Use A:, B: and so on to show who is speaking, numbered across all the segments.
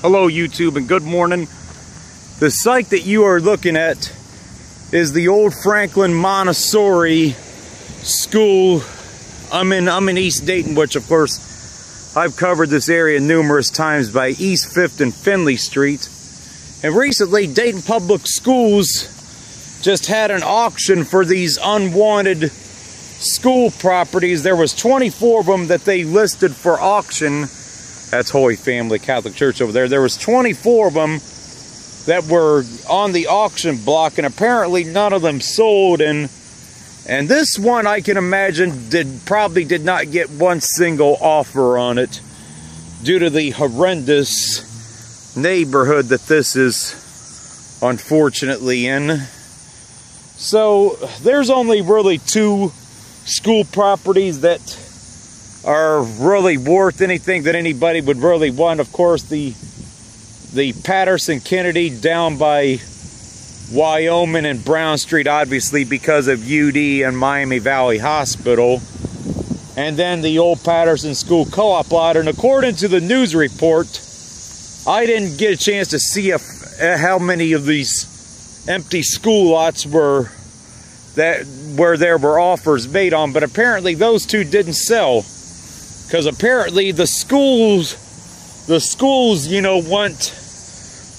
A: Hello YouTube and good morning. The site that you are looking at is the old Franklin Montessori school. I'm in East Dayton, which of course I've covered this area numerous times by East 5th and Finley Street. And recently Dayton Public Schools just had an auction for these unwanted school properties. There was 24 of them that they listed for auction. That's Holy Family Catholic Church over there. There was 24 of them that were on the auction block, and apparently none of them sold. And this one, I can imagine, probably did not get one single offer on it due to the horrendous neighborhood that this is unfortunately in. So there's only really two school properties that are really worth anything that anybody would really want. Of course, the Patterson Kennedy down by Wyoming and Brown Street, obviously because of UD and Miami Valley Hospital, and then the old Patterson School Co-op lot. And according to the news report, I didn't get a chance to see how many of these empty school lots were where there were offers made on, but apparently those two didn't sell. Because apparently the schools, you know, want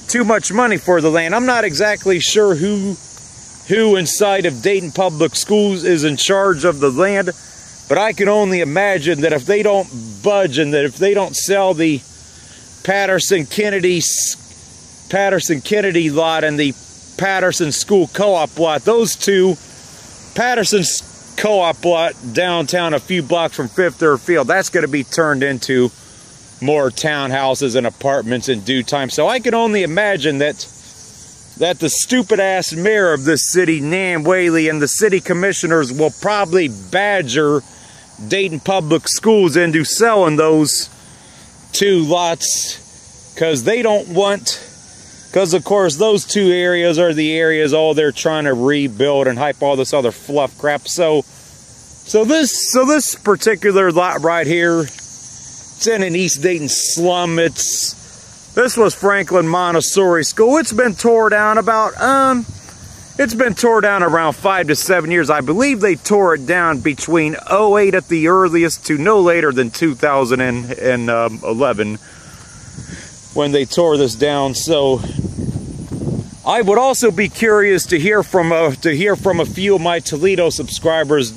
A: too much money for the land. I'm not exactly sure who inside of Dayton Public Schools is in charge of the land, but I can only imagine that if they don't budge and that if they don't sell the Patterson Kennedy lot and the Patterson School Co-op lot, those two, Patterson's Co-op lot downtown a few blocks from Fifth Third Field, that's going to be turned into more townhouses and apartments in due time. So I can only imagine that the stupid ass mayor of this city, Nan Whaley, and the city commissioners will probably badger Dayton Public Schools into selling those two lots, because they don't want, because of course those two areas are the areas they're trying to rebuild and hype all this other fluff crap. So this particular lot right here, it's in an East Dayton slum. This was Franklin Montessori School. It's been tore down around 5 to 7 years. I believe they tore it down between 08 at the earliest to no later than 2011 when they tore this down. So I would also be curious to hear from a few of my Toledo subscribers,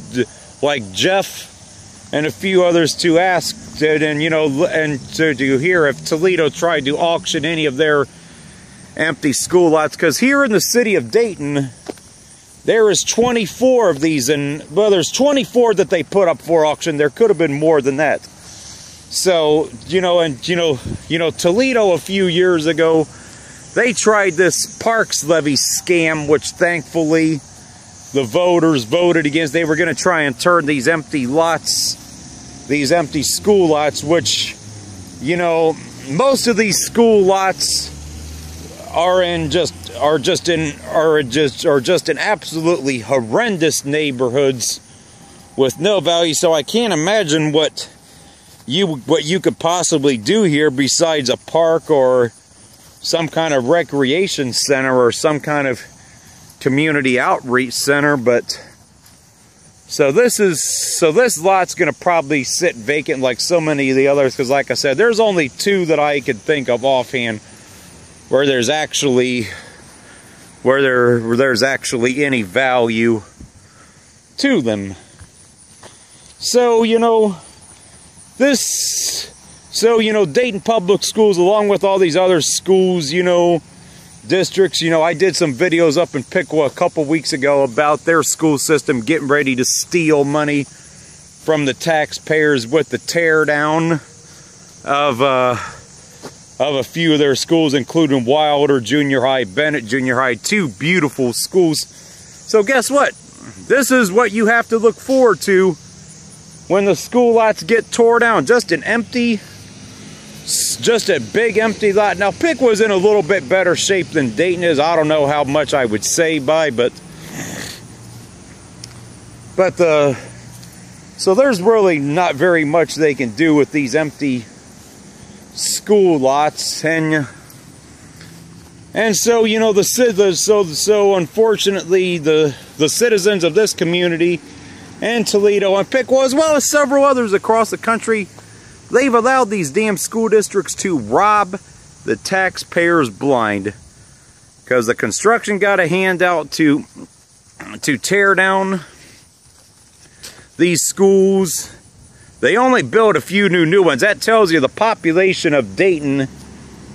A: like Jeff and a few others, to ask and to hear if Toledo tried to auction any of their empty school lots. Because here in the city of Dayton, there is 24 of these, and well, there's 24 that they put up for auction. There could have been more than that. So Toledo a few years ago, they tried this parks levy scam, which thankfully the voters voted against. They were going to try and turn these empty lots, these empty school lots, which, most of these school lots are just in absolutely horrendous neighborhoods with no value. So I can't imagine what you could possibly do here besides a park or some kind of recreation center or some kind of community outreach center. But so this lot's gonna probably sit vacant like so many of the others, because like I said, there's only two that I could think of offhand where there's actually any value to them. So Dayton Public Schools, along with all these other schools, districts, I did some videos up in Piqua a couple weeks ago about their school system getting ready to steal money from the taxpayers with the tear down of a few of their schools, including Wilder Junior High, Bennett Junior High, two beautiful schools. So guess what? This is what you have to look forward to when the school lots get tore down. Just a big empty lot. Now Piqua's in a little bit better shape than Dayton is. I don't know how much I would say by, so there's really not very much they can do with these empty school lots. And And so, you know, so unfortunately, the citizens of this community and Toledo and Piqua, as well as several others across the country, they've allowed these damn school districts to rob the taxpayers blind. Because the construction got a handout to tear down these schools. They only built a few new ones. That tells you the population of Dayton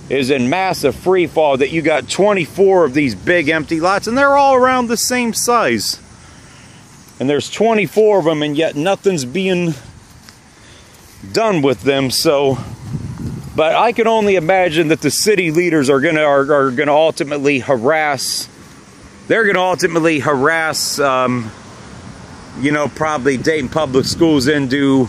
A: is in massive free fall, that you got 24 of these big empty lots, and they're all around the same size. And there's 24 of them, and yet nothing's being done with them. So, but I can only imagine that the city leaders are gonna ultimately harass. They're gonna ultimately harass, you know, probably Dayton Public Schools into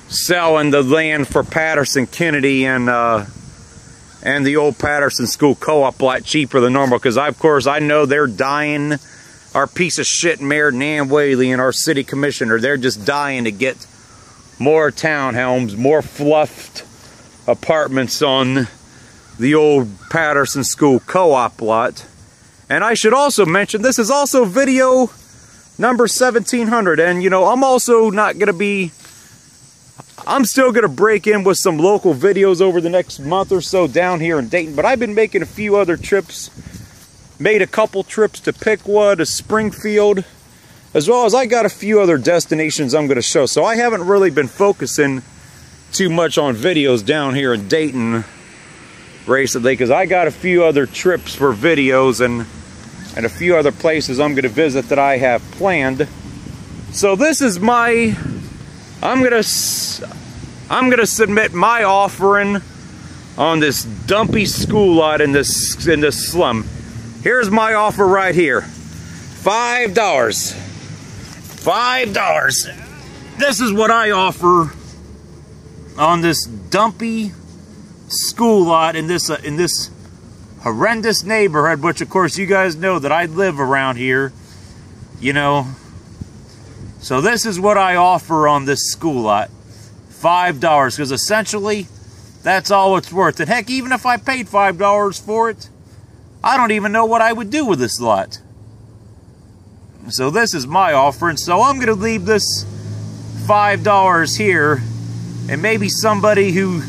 A: selling the land for Patterson Kennedy and the old Patterson School co-op lot cheaper than normal. Because of course I know they're dying. Our piece of shit Mayor Nan Whaley and our city commissioner, they're just dying to get more townhomes, more fluffed apartments on the old Patterson School co-op lot. And I should also mention, this is also video number 1700. And you know, I'm also not going to be, I'm still going to break in with some local videos over the next month or so down here in Dayton. But I've been making a few other trips. Made a couple trips to Piqua, to Springfield, as well as I got a few other destinations I'm going to show. So I haven't really been focusing too much on videos down here in Dayton recently, because I got a few other trips for videos and a few other places I'm going to visit that I have planned. So this is my, I'm gonna submit my offering on this dumpy school lot in this slum. Here's my offer right here. $5. $5. This is what I offer on this dumpy school lot in this horrendous neighborhood, which of course you guys know that I live around here, you know. So this is what I offer on this school lot. $5, because essentially that's all it's worth. And heck, even if I paid $5 for it, I don't even know what I would do with this lot. So this is my offer, and so I'm going to leave this $5 here, and maybe somebody who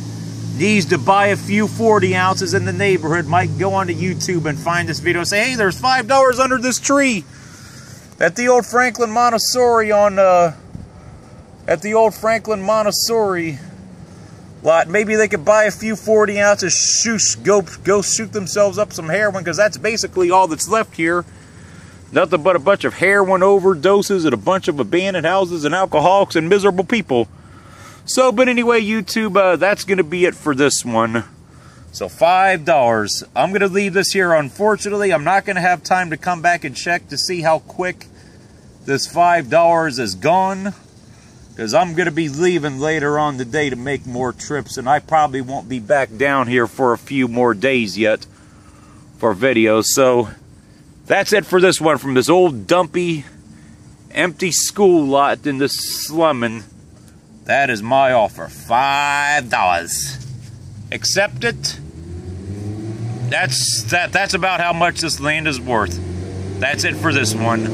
A: needs to buy a few 40 ounces in the neighborhood might go onto YouTube and find this video and say, hey, there's $5 under this tree at the old Franklin Montessori at the old Franklin Montessori lot. Maybe they could buy a few 40 ounces, go shoot themselves up some heroin, because that's basically all that's left here. Nothing but a bunch of heroin overdoses and a bunch of abandoned houses and alcoholics and miserable people. So, but anyway, YouTube, that's going to be it for this one. So $5. I'm going to leave this here. Unfortunately, I'm not going to have time to come back and check to see how quick this $5 is gone, because I'm going to be leaving later on today to make more trips, and I probably won't be back down here for a few more days yet for videos. So that's it for this one from this old dumpy empty school lot in this slum, and that is my offer. $5. Accept it. That's about how much this land is worth. That's it for this one.